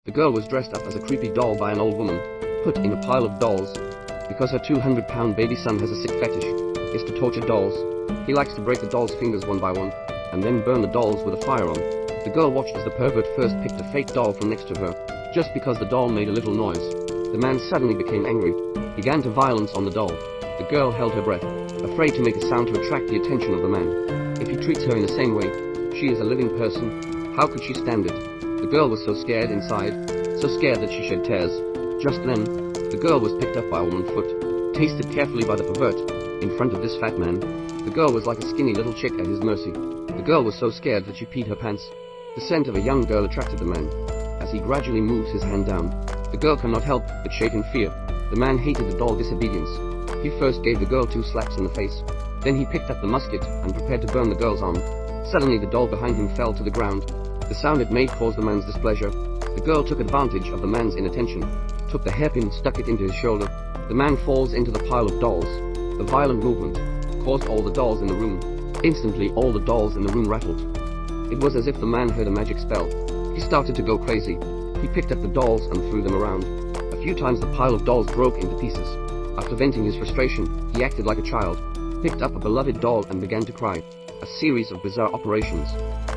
The girl was dressed up as a creepy doll by an old woman, put in a pile of dolls. Because her 200-pound baby son has a sick fetish, is to torture dolls. He likes to break the doll's fingers one by one, and then burn the dolls with a firearm. The girl watched as the pervert first picked a fake doll from next to her, just because the doll made a little noise. The man suddenly became angry, began to violence on the doll. The girl held her breath, afraid to make a sound to attract the attention of the man. If he treats her in the same way, she is a living person, how could she stand it? The girl was so scared inside, so scared that she shed tears. Just then, the girl was picked up by a woman foot, tasted carefully by the pervert, in front of this fat man. The girl was like a skinny little chick at his mercy. The girl was so scared that she peed her pants. The scent of a young girl attracted the man. As he gradually moves his hand down, the girl cannot help but shake in fear. The man hated the doll disobedience. He first gave the girl 2 slaps in the face. Then he picked up the musket and prepared to burn the girl's arm. Suddenly the doll behind him fell to the ground. The sound it made caused the man's displeasure. The girl took advantage of the man's inattention, took the hairpin, stuck it into his shoulder. The man falls into the pile of dolls. The violent movement caused all the dolls in the room. Instantly all the dolls in the room rattled. It was as if the man heard a magic spell. He started to go crazy. He picked up the dolls and threw them around. A few times the pile of dolls broke into pieces. After venting his frustration, he acted like a child, picked up a beloved doll and began to cry. A series of bizarre operations.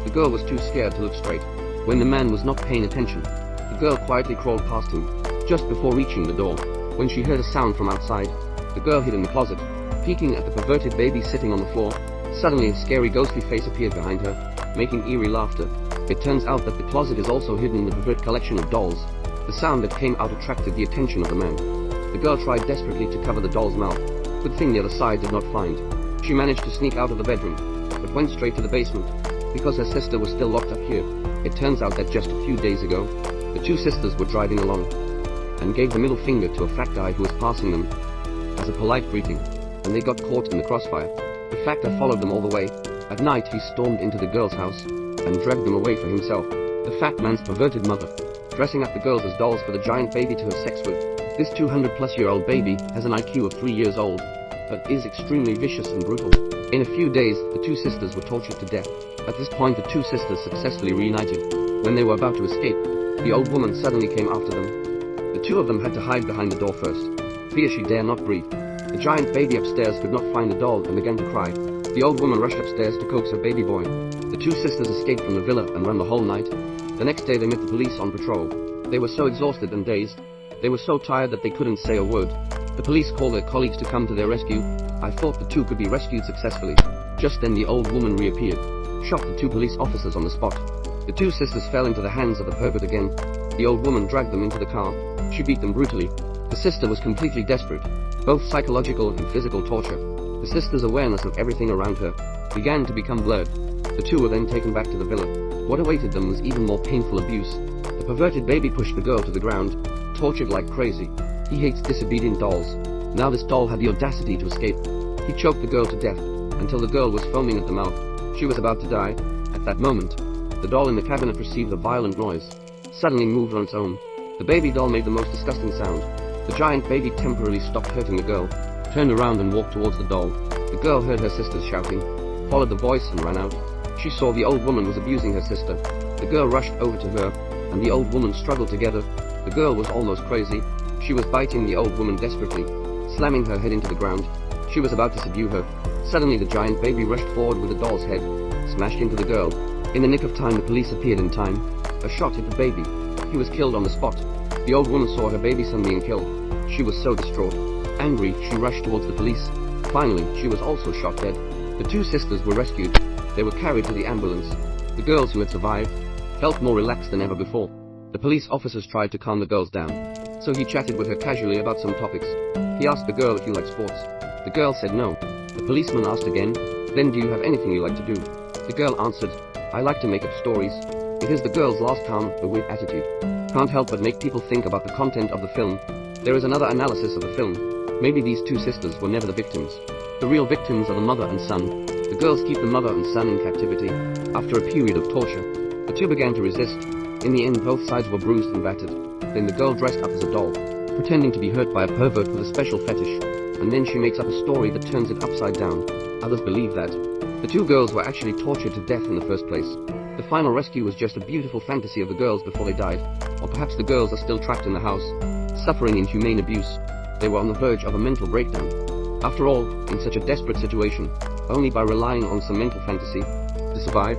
The girl was too scared to look straight. When the man was not paying attention, the girl quietly crawled past him, just before reaching the door. When she heard a sound from outside, the girl hid in the closet, peeking at the perverted baby sitting on the floor. Suddenly a scary ghostly face appeared behind her, making eerie laughter. It turns out that the closet is also hidden in the pervert collection of dolls. The sound that came out attracted the attention of the man. The girl tried desperately to cover the doll's mouth. Good thing the other side did not find. She managed to sneak out of the bedroom, but went straight to the basement, because her sister was still locked up here. It turns out that just a few days ago, the 2 sisters were driving along, and gave the middle finger to a fat guy who was passing them, as a polite greeting, and they got caught in the crossfire. The fat guy followed them all the way. At night he stormed into the girl's house, and dragged them away for himself. The fat man's perverted mother, dressing up the girls as dolls for the giant baby to have sex with. This 200-plus-year-old baby has an IQ of 3 years old, but is extremely vicious and brutal. In a few days, the 2 sisters were tortured to death. At this point the 2 sisters successfully reunited. When they were about to escape, the old woman suddenly came after them. The 2 of them had to hide behind the door first. Fear she dare not breathe. The giant baby upstairs could not find the doll and began to cry. The old woman rushed upstairs to coax her baby boy. The 2 sisters escaped from the villa and ran the whole night. The next day they met the police on patrol. They were so exhausted and dazed. They were so tired that they couldn't say a word. The police called their colleagues to come to their rescue. I thought the 2 could be rescued successfully. Just then the old woman reappeared, shot the 2 police officers on the spot. The 2 sisters fell into the hands of the pervert again. The old woman dragged them into the car. She beat them brutally. The sister was completely desperate, both psychological and physical torture. The sister's awareness of everything around her began to become blurred. The 2 were then taken back to the villa. What awaited them was even more painful abuse. The perverted baby pushed the girl to the ground, tortured like crazy. He hates disobedient dolls. Now this doll had the audacity to escape. He choked the girl to death, until the girl was foaming at the mouth. She was about to die. At that moment, the doll in the cabinet received a violent noise, suddenly moved on its own. The baby doll made the most disgusting sound. The giant baby temporarily stopped hurting the girl, turned around and walked towards the doll. The girl heard her sisters shouting, followed the voice and ran out. She saw the old woman was abusing her sister. The girl rushed over to her, and the old woman struggled together. The girl was almost crazy. She was biting the old woman desperately, slamming her head into the ground. She was about to subdue her. Suddenly the giant baby rushed forward with the doll's head, smashed into the girl. In the nick of time the police appeared in time. A shot hit the baby. He was killed on the spot. The old woman saw her baby son being killed. She was so distraught. Angry, she rushed towards the police. Finally, she was also shot dead. The 2 sisters were rescued. They were carried to the ambulance. The girls who had survived felt more relaxed than ever before. The police officers tried to calm the girls down, so he chatted with her casually about some topics. He asked the girl if you like sports. The girl said no. The policeman asked again, then do you have anything you like to do? The girl answered, I like to make up stories. It is the girl's last calm, but with attitude. Can't help but make people think about the content of the film. There is another analysis of the film. Maybe these 2 sisters were never the victims. The real victims are the mother and son. The girls keep the mother and son in captivity. After a period of torture, the 2 began to resist. In the end both sides were bruised and battered. Then the girl dressed up as a doll, pretending to be hurt by a pervert with a special fetish, and then she makes up a story that turns it upside down. Others believe that the 2 girls were actually tortured to death in the first place. The final rescue was just a beautiful fantasy of the girls before they died, or perhaps the girls are still trapped in the house, suffering inhumane abuse. They were on the verge of a mental breakdown. After all, in such a desperate situation, only by relying on some mental fantasy to survive,